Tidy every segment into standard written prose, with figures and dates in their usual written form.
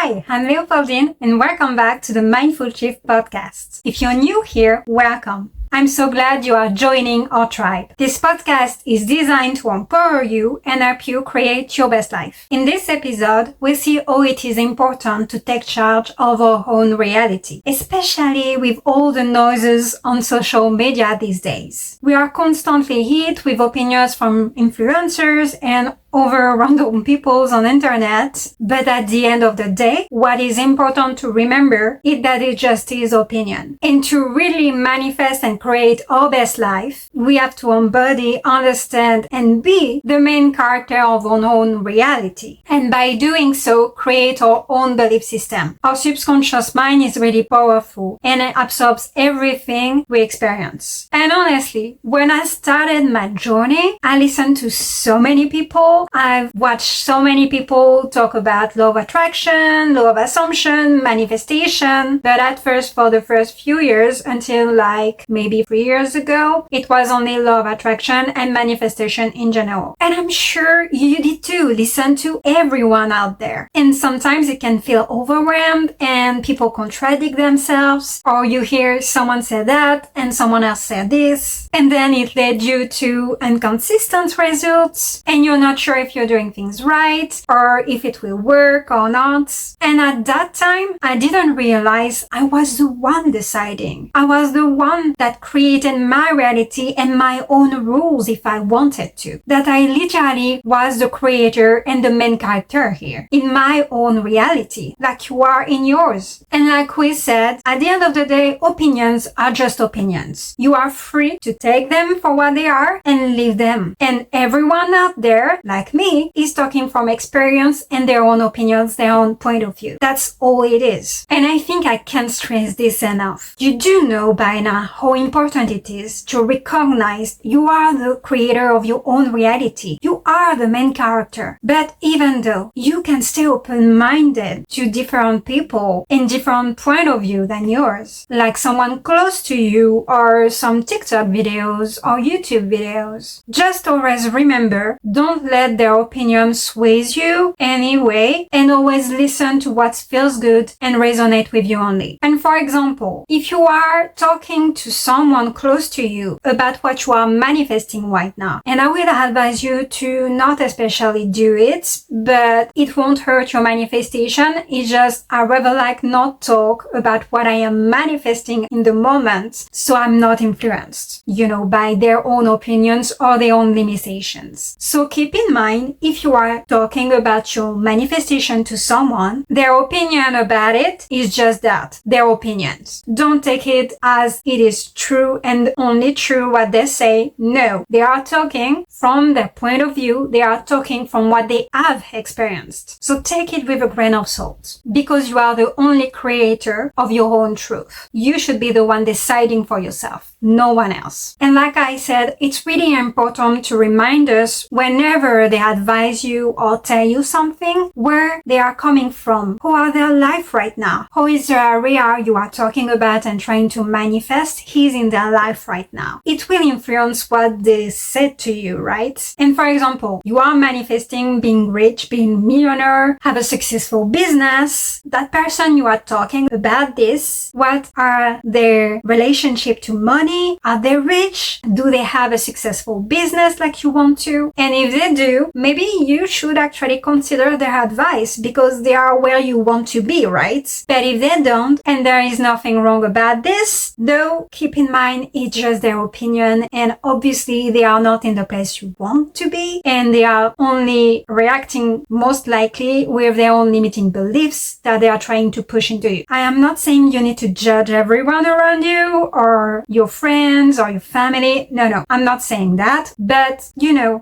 Hi, I'm Leopoldine and welcome back to the Mindful Shift podcast. If you're new here, welcome. I'm so glad you are joining our tribe. This podcast is designed to empower you and help you create your best life. In this episode, we'll see how it is important to take charge of our own reality, especially with all the noises on social media these days. We are constantly hit with opinions from influencers and over random peoples on internet, but at the end of the day, what is important to remember is that it just is opinion. And to really manifest and create our best life, we have to embody, understand, and be the main character of our own reality. And by doing so, create our own belief system. Our subconscious mind is really powerful and it absorbs everything we experience. And honestly, when I started my journey, I listened to so many people. I've watched so many people talk about law of attraction, law of assumption, manifestation, but at first for the first few years until like maybe 3 years ago, it was only law of attraction and manifestation in general. And I'm sure you did too, listen to everyone out there. And sometimes it can feel overwhelmed and people contradict themselves, or you hear someone say that and someone else said this, and then it led you to inconsistent results and you're not sure if you're doing things right or if it will work or not. And at that time, I didn't realize I was the one deciding. I was the one that created my reality and my own rules if I wanted to. That I literally was the creator and the main character here in my own reality, like you are in yours. And like we said, at the end of the day, opinions are just opinions. You are free to take them for what they are and leave them. And everyone out there, like me, is talking from experience and their own opinions, their own point of view. That's all it is. And I think I can't stress this enough. You do know by now how important it is to recognize you are the creator of your own reality. You are the main character. But even though you can stay open-minded to different people in different point of view than yours, like someone close to you or some TikTok videos or YouTube videos, just always remember, don't let their opinion sways you anyway, and always listen to what feels good and resonate with you only. And for example, if you are talking to someone close to you about what you are manifesting right now, and I will advise you to not especially do it, but it won't hurt your manifestation. It's just I rather like not talk about what I am manifesting in the moment, so I'm not influenced, by their own opinions or their own limitations. So keep in mind, if you are talking about your manifestation to someone, their opinion about it is just that, their opinions. Don't take it as it is true and only true what they say. No, they are talking from their point of view. They are talking from what they have experienced. So take it with a grain of salt, because you are the only creator of your own truth. You should be the one deciding for yourself, no one else. And like I said, it's really important to remind us whenever they advise you or tell you something, where they are coming from, who are their life right now, how is the area you are talking about and trying to manifest is in their life right now. It will influence what they said to you, right? And for example, you are manifesting being rich, being millionaire, have a successful business. That person you are talking about this, what are their relationship to money? Are they rich? Do they have a successful business like you want to? And if they do, maybe you should actually consider their advice because they are where you want to be, right? But if they don't, and there is nothing wrong about this, though, keep in mind it's just their opinion, and obviously they are not in the place you want to be, and they are only reacting most likely with their own limiting beliefs that they are trying to push into you. I am not saying you need to judge everyone around you or your friends or your family. No, I'm not saying that. But,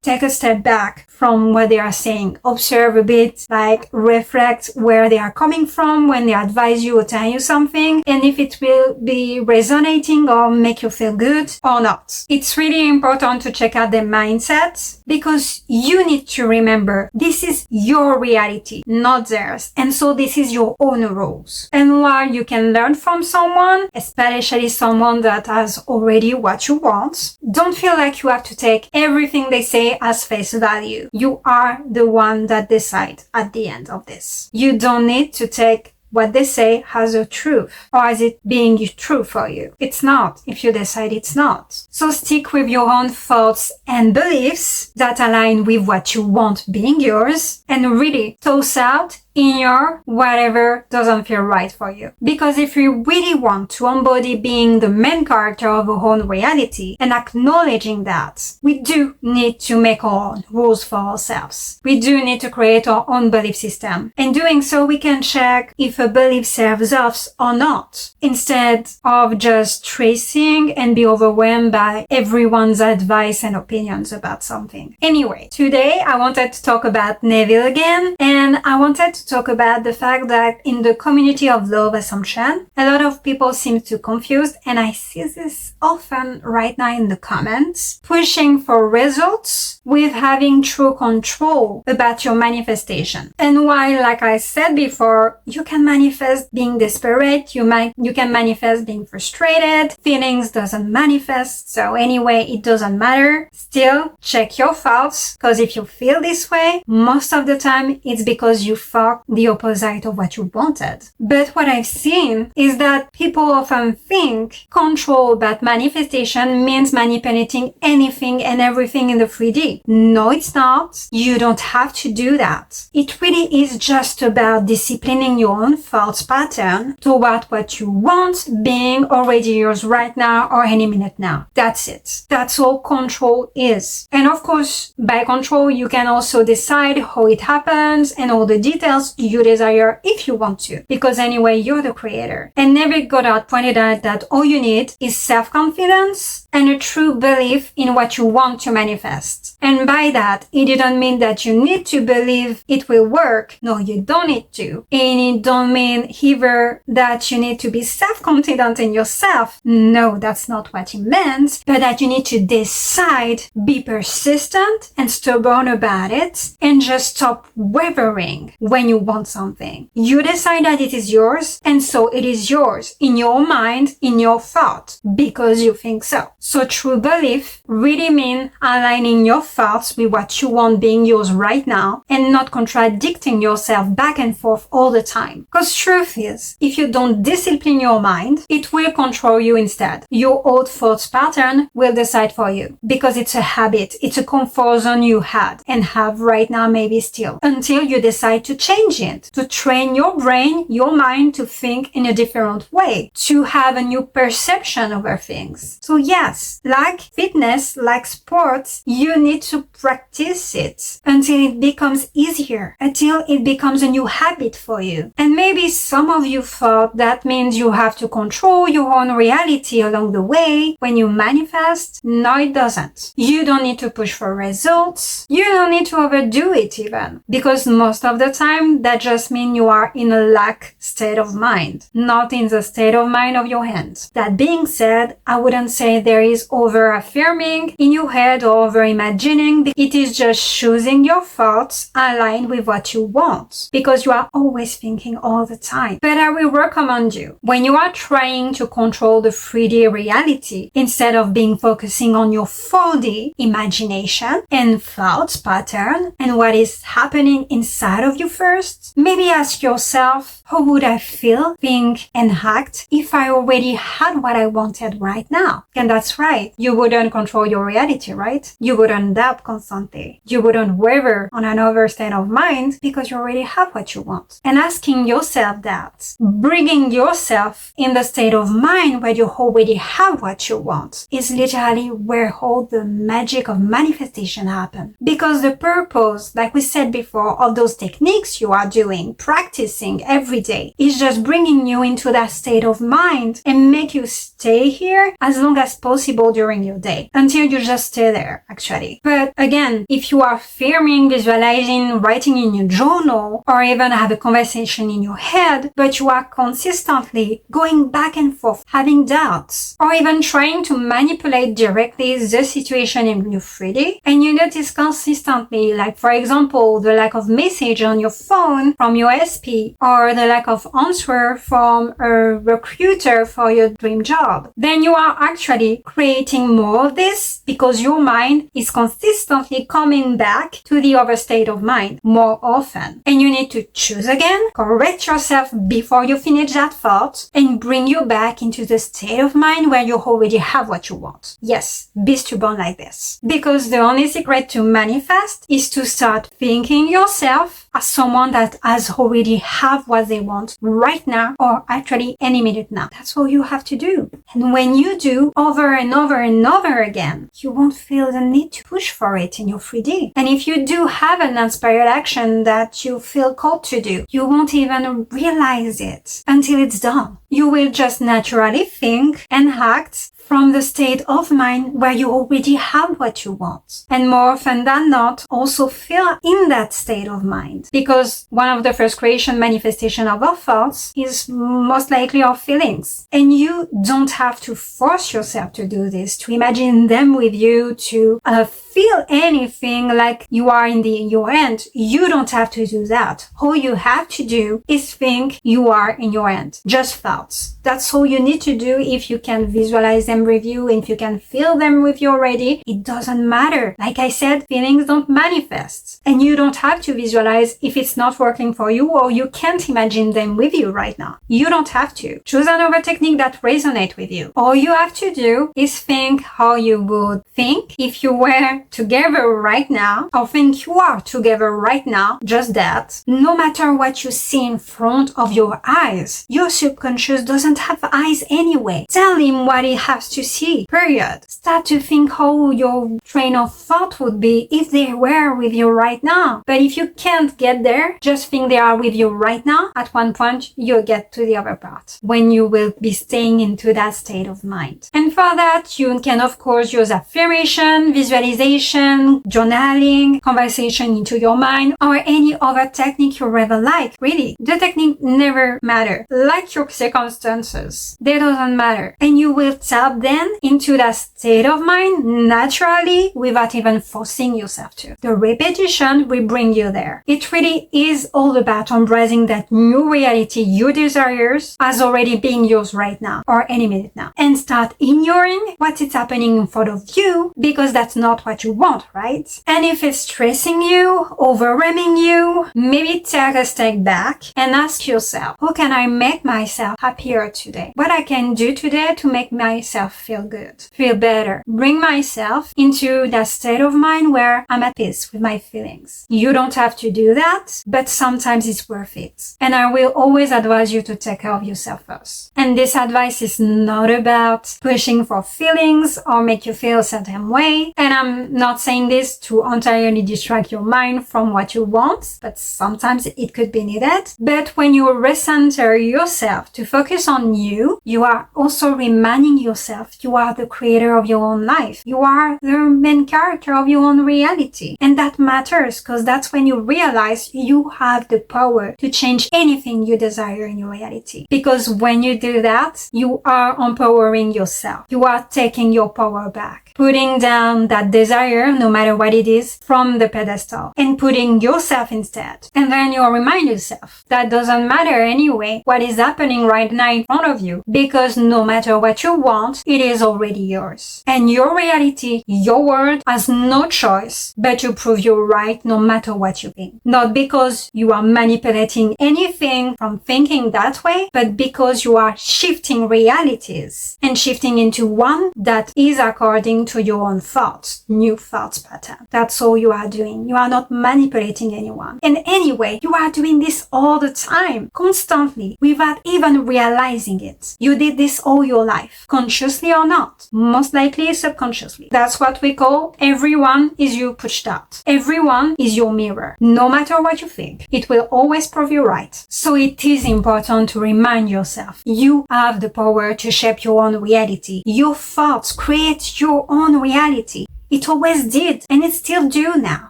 take a step back from what they are saying. Observe a bit, like reflect where they are coming from when they advise you or tell you something, and if it will be resonating or make you feel good or not. It's really important to check out their mindset, because you need to remember this is your reality, not theirs. And so this is your own rules. And while you can learn from someone, especially someone that has already what you want, don't feel like you have to take everything they say as face value. You are the one that decides at the end of this. You don't need to take what they say as a truth, or as it being true for you. It's not, if you decide it's not. So stick with your own thoughts and beliefs that align with what you want being yours, and really toss out in your whatever doesn't feel right for you. Because if you really want to embody being the main character of our own reality and acknowledging that, we do need to make our own rules for ourselves. We do need to create our own belief system. In doing so, we can check if a belief serves us or not, instead of just tracing and be overwhelmed by everyone's advice and opinions about something. Anyway, today I wanted to talk about Neville again, and I wanted to talk about the fact that in the community of love assumption, a lot of people seem to confused, and I see this often right now in the comments, pushing for results with having true control about your manifestation. And while, like I said before, you can manifest being desperate, you can manifest being frustrated, feelings doesn't manifest, so anyway, it doesn't matter. Still, check your thoughts, because if you feel this way, most of the time it's because you thought the opposite of what you wanted. But what I've seen is that people often think control about manifestation means manipulating anything and everything in the 3D. No, it's not. You don't have to do that. It really is just about disciplining your own thoughts pattern toward what you want being already yours right now or any minute now. That's it. That's all control is. And of course, by control, you can also decide how it happens and all the details you desire if you want to, because anyway, you're the creator. And Neville Goddard pointed out that all you need is self-confidence and a true belief in what you want to manifest. And by that, it didn't mean that you need to believe it will work. No, you don't need to. And it don't mean either that you need to be self-confident in yourself. No, that's not what it meant. But that you need to decide, be persistent and stubborn about it, and just stop wavering when you want something. You decide that it is yours, and so it is yours in your mind, in your thought, because you think so. So true belief really means aligning your thoughts with what you want being yours right now, and not contradicting yourself back and forth all the time. Because truth is, if you don't discipline your mind, it will control you instead. Your old thoughts pattern will decide for you, because it's a habit, it's a comfort zone you had and have right now, maybe still, until you decide to change it, to train your brain, your mind to think in a different way, to have a new perception over things. So yes, like fitness, like sports, you need to practice it until it becomes easier, until it becomes a new habit for you. And maybe some of you thought that means you have to control your own reality along the way when you manifest. No, it doesn't. You don't need to push for results. You don't need to overdo it even, because most of the time that just means you are in a lack state of mind, not in the state of mind of your hands. That being said, I wouldn't say there is over affirming in your head or over imagining. It is just choosing your thoughts aligned with what you want, because you are always thinking all the time. But I will recommend you, when you are trying to control the 3D reality, instead of being focusing on your 4D imagination and thoughts pattern and what is happening inside of you first, maybe ask yourself, how would I feel, think, and act if I already had what I wanted right now? And that's right. You wouldn't control your reality, right? You wouldn't doubt constantly. You wouldn't waver on another state of mind because you already have what you want. And asking yourself that, bringing yourself in the state of mind where you already have what you want, is literally where all the magic of manifestation happens. Because the purpose, like we said before, of those techniques you are doing, practicing every day, is just bringing you into that state of mind and make you stay here as long as possible during your day, until you just stay there, actually. But again, if you are affirming, visualizing, writing in your journal, or even have a conversation in your head, but you are consistently going back and forth, having doubts, or even trying to manipulate directly the situation in your 3D, and you notice consistently, like for example, the lack of message on your phone phone from your SP or the lack of answer from a recruiter for your dream job, then you are actually creating more of this because your mind is consistently coming back to the other state of mind more often. And you need to choose again, correct yourself before you finish that thought, and bring you back into the state of mind where you already have what you want. Yes, be stubborn like this. Because the only secret to manifest is to start thinking yourself as someone that has already have what they want right now, or actually any minute now. That's all you have to do. And when you do over and over and over again, you won't feel the need to push for it in your 3D. And if you do have an inspired action that you feel called to do, you won't even realize it until it's done. You will just naturally think and act from the state of mind where you already have what you want. And more often than not, also feel in that state of mind. Because one of the first creation manifestation of our thoughts is most likely our feelings. And you don't have to force yourself to do this, to imagine them with you, to feel anything like you are in your end. You don't have to do that. All you have to do is think you are in your end. Just thoughts. That's all you need to do. If you can visualize them with you, if you can feel them with you already, it doesn't matter. Like I said, feelings don't manifest. And you don't have to visualize if it's not working for you or you can't imagine them with you right now. You don't have to. Choose another technique that resonates with you. All you have to do is think how you would think if you were together right now, or think you are together right now. Just that. No matter what you see in front of your eyes, your subconscious doesn't have eyes anyway. Tell him what he has to see, period. Start to think how your train of thought would be if they were with you right now. But if you can't get there, just think they are with you right now. At one point, you'll get to the other part when you will be staying into that state of mind. And for that, you can of course use affirmation, visualization, journaling, conversation into your mind, or any other technique you rather like. Really, the technique never matter. Like your circumstances, they doesn't matter. And you will tap them into that state of mind naturally without even forcing yourself to. The repetition will bring you there. It really is all about embracing that new reality you desire as already being yours right now or any minute now. And start ignoring what is happening in front of you because that's not what you want, right? And if it's stressing you, overwhelming you, maybe take a step back and ask yourself, how can I make myself happier today? What I can do today to make myself feel good, feel better, bring myself into that state of mind where I'm at peace with my feelings. You don't have to do that, but sometimes it's worth it. And I will always advise you to take care of yourself first. And this advice is not about pushing for feelings or make you feel a certain way. And I'm not saying this to entirely distract your mind from what you want, but sometimes it could be needed. But when you recenter yourself to focus on you, you are also reminding yourself you are the creator of your own life. You are the main character of your own reality. And that matters because that's when you realize you have the power to change anything you desire in your reality. Because when you do that, you are empowering yourself. You are taking your power back, putting down that desire, no matter what it is, from the pedestal and putting yourself instead. And then you'll remind yourself that doesn't matter anyway what is happening right now in front of you, because no matter what you want, it is already yours. And your reality, your world has no choice but to prove you're right no matter what you think. Not because you are manipulating anything from thinking that way, but because you are shifting realities and shifting into one that is according to your own thoughts, new thoughts pattern. That's all you are doing. You are not manipulating anyone. And anyway, you are doing this all the time, constantly, without even realizing it. You did this all your life, consciously or not, most likely subconsciously. That's what we call everyone is you pushed out. Everyone is your mirror. No matter what you think, it will always prove you right. So it is important to remind yourself you have the power to shape your own reality. Your thoughts create your own reality. It always did, and it still do now.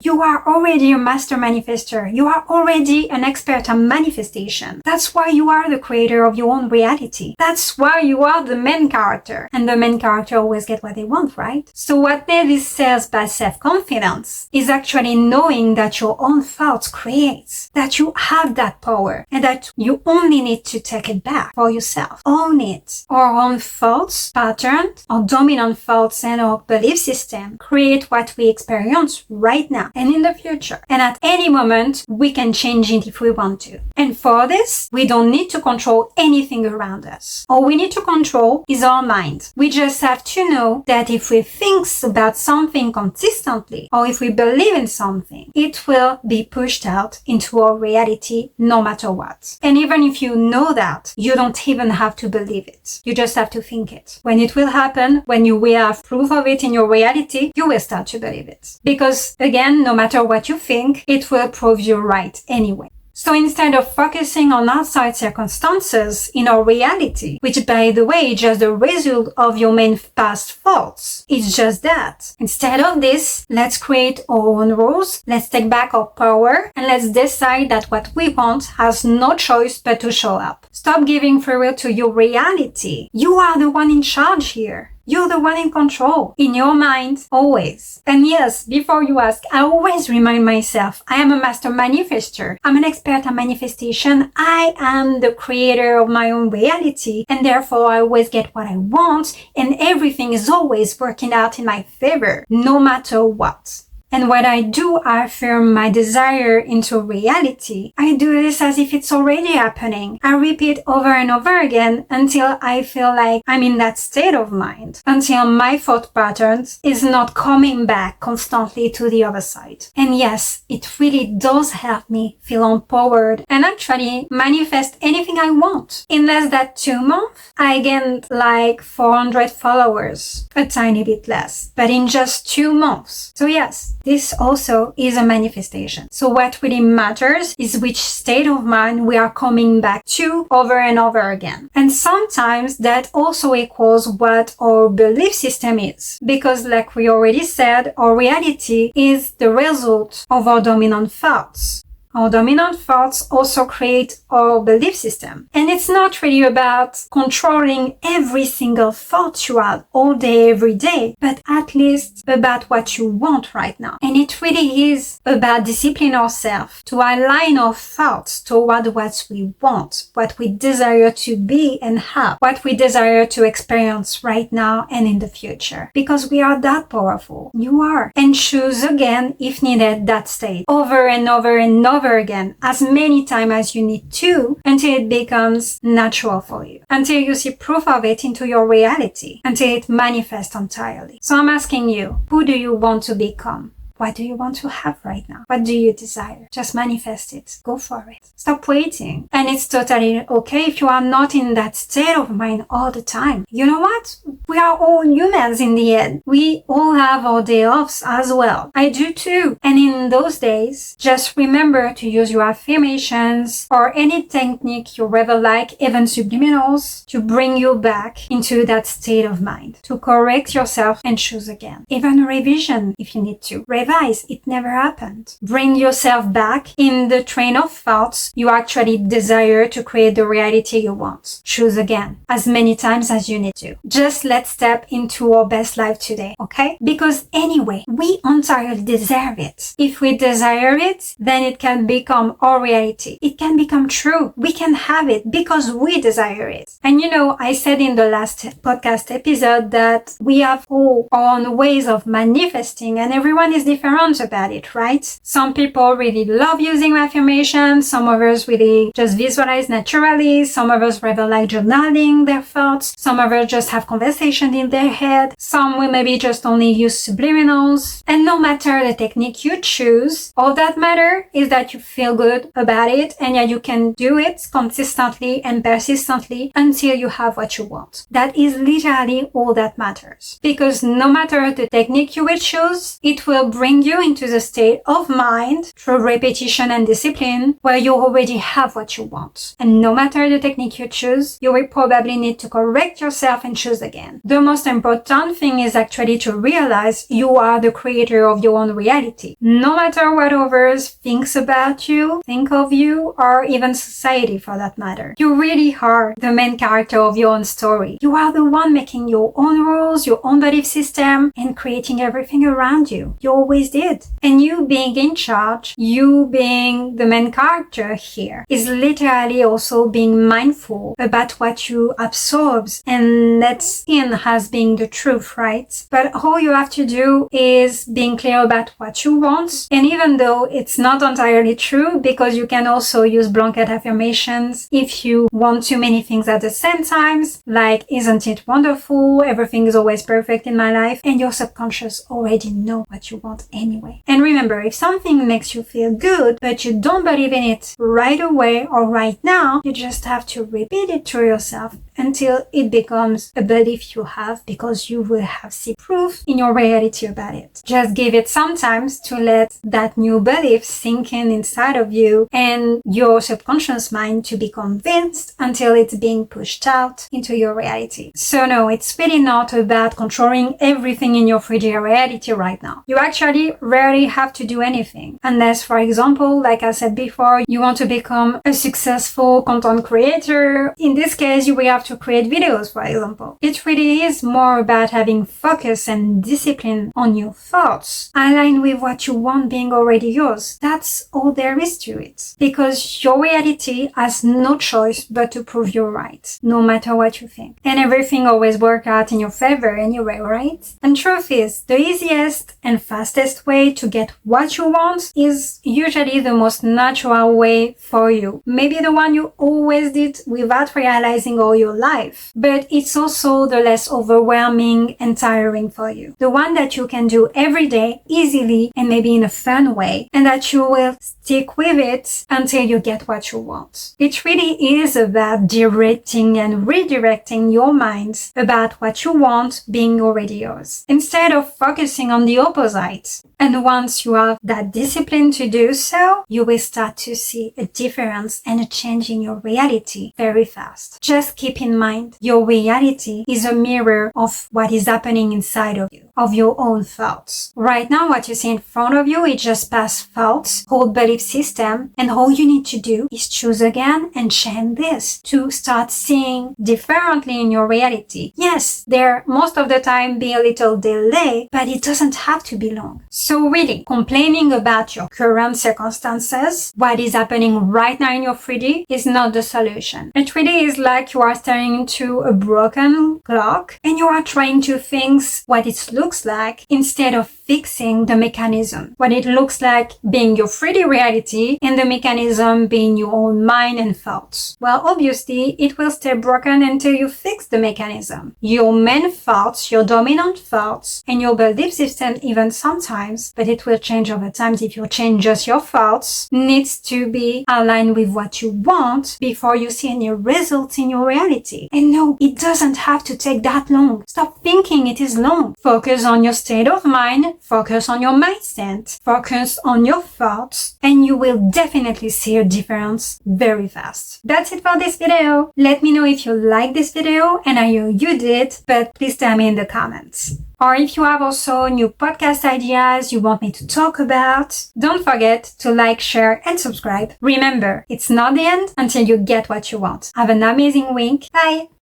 You are already a master manifestor. You are already an expert on manifestation. That's why you are the creator of your own reality. That's why you are the main character. And the main character always get what they want, right? So what Davis says by self-confidence is actually knowing that your own thoughts creates, that you have that power, and that you only need to take it back for yourself. Own it. Our own thoughts, patterns, our dominant thoughts and our belief system create what we experience right now and in the future. And at any moment, we can change it if we want to. And for this, we don't need to control anything around us. All we need to control is our mind. We just have to know that if we think about something consistently, or if we believe in something, it will be pushed out into our reality no matter what. And even if you know that, you don't even have to believe it. You just have to think it. When it will happen, when you will have proof of it in your reality, you will start to believe it. Because again, no matter what you think, it will prove you right anyway. So instead of focusing on outside circumstances in our reality, which by the way is just the result of your main past thoughts, it's just that. Instead of this, let's create our own rules, let's take back our power, and let's decide that what we want has no choice but to show up. Stop giving free will to your reality. You are the one in charge here. You're the one in control, in your mind, always. And yes, before you ask, I always remind myself, I am a master manifestor. I'm an expert on manifestation. I am the creator of my own reality, and therefore I always get what I want, and everything is always working out in my favor, no matter what. And when I do affirm my desire into reality, I do this as if it's already happening. I repeat over and over again until I feel like I'm in that state of mind, until my thought patterns is not coming back constantly to the other side. And yes, it really does help me feel empowered and actually manifest anything I want. In less than 2 months, I gained like 400 followers, a tiny bit less, but in just 2 months. So yes, this also is a manifestation. So what really matters is which state of mind we are coming back to over and over again. And sometimes that also equals what our belief system is. Because like we already said, our reality is the result of our dominant thoughts. Our dominant thoughts also create our belief system. And it's not really about controlling every single thought you have all day, every day, but at least about what you want right now. And it really is about disciplining ourselves to align our thoughts toward what we want, what we desire to be and have, what we desire to experience right now and in the future. Because we are that powerful. You are. And choose again, if needed, that state over and over and over again, as many times as you need to, until it becomes natural for you, until you see proof of it into your reality, until it manifests entirely. So I'm asking you, who do you want to become? What do you want to have right now? What do you desire? Just manifest it. Go for it. Stop waiting. And it's totally okay if you are not in that state of mind all the time. You know what? We are all humans in the end. We all have our day offs as well. I do too. And in those days, just remember to use your affirmations or any technique you rather like, even subliminals, to bring you back into that state of mind, to correct yourself and choose again. Even a revision if you need to. Revise, it never happened. Bring yourself back in the train of thoughts you actually desire to create the reality you want. Choose again, as many times as you need to. Just let's step into our best life today, okay? Because anyway, we entirely deserve it. If we desire it, then it can become our reality. It can become true. We can have it because we desire it. And you know, I said in the last podcast episode that we have all our own ways of manifesting, and everyone is different about it, right? Some people really love using affirmations, some others really just visualize naturally, some others rather like journaling their thoughts, some others just have conversation in their head, some will maybe just only use subliminals. And no matter the technique you choose, all that matters is that you feel good about it and that you can do it consistently and persistently until you have what you want. That is literally all that matters. Because no matter the technique you will choose, it will bring bring you into the state of mind through repetition and discipline where you already have what you want. And no matter the technique you choose, you will probably need to correct yourself and choose again. The most important thing is actually to realize you are the creator of your own reality. No matter what others think about you, think of you, or even society for that matter. You really are the main character of your own story. You are the one making your own rules, your own belief system, and creating everything around you. You always did. And you being in charge, you being the main character here, is literally also being mindful about what you absorb and that's in as being the truth, right? But all you have to do is being clear about what you want. And even though it's not entirely true, because you can also use blanket affirmations if you want too many things at the same time, like, isn't it wonderful? Everything is always perfect in my life. And your subconscious already know what you want anyway. And remember, if something makes you feel good, but you don't believe in it right away or right now, you just have to repeat it to yourself until it becomes a belief you have, because you will have seen proof in your reality about it. Just give it some time to let that new belief sink in inside of you and your subconscious mind to be convinced until it's being pushed out into your reality. So no, it's really not about controlling everything in your 3D reality right now. You actually rarely have to do anything. Unless, for example, like I said before, you want to become a successful content creator. In this case, you will have to create videos, for example. It really is more about having focus and discipline on your thoughts, aligned with what you want being already yours. That's all there is to it. Because your reality has no choice but to prove you're right, no matter what you think. And everything always works out in your favor anyway, right? And truth is, the easiest and fastest way to get what you want is usually the most natural way for you. Maybe the one you always did without realizing all your life, but it's also the less overwhelming and tiring for you. The one that you can do every day easily and maybe in a fun way, and that you will stick with it until you get what you want. It really is about directing and redirecting your mind about what you want being already yours, instead of focusing on the opposite. And once you have that discipline to do so, you will start to see a difference and a change in your reality very fast. Just keep in mind, your reality is a mirror of what is happening inside of you, of your own thoughts. Right now, what you see in front of you is just past thoughts, old belief system, and all you need to do is choose again and change this to start seeing differently in your reality. Yes, there most of the time be a little delay, but it doesn't have to be long. So really, complaining about your current circumstances, what is happening right now in your 3D, is not the solution. It really is like you are staring into a broken clock and you are trying to fix what it looks like instead of fixing the mechanism. What it looks like being your 3D reality and the mechanism being your own mind and thoughts. Well, obviously, it will stay broken until you fix the mechanism. Your main thoughts, your dominant thoughts, and your belief system even sometimes, but it will change over time if you change just your thoughts, needs to be aligned with what you want before you see any results in your reality. And no, it doesn't have to take that long. Stop thinking it is long. Focus on your state of mind, focus on your mindset, focus on your thoughts, and you will definitely see a difference very fast. That's it for this video. Let me know if you liked this video, and I know you did, but please tell me in the comments. Or if you have also new podcast ideas you want me to talk about, don't forget to like, share, and subscribe. Remember, it's not the end until you get what you want. Have an amazing week. Bye!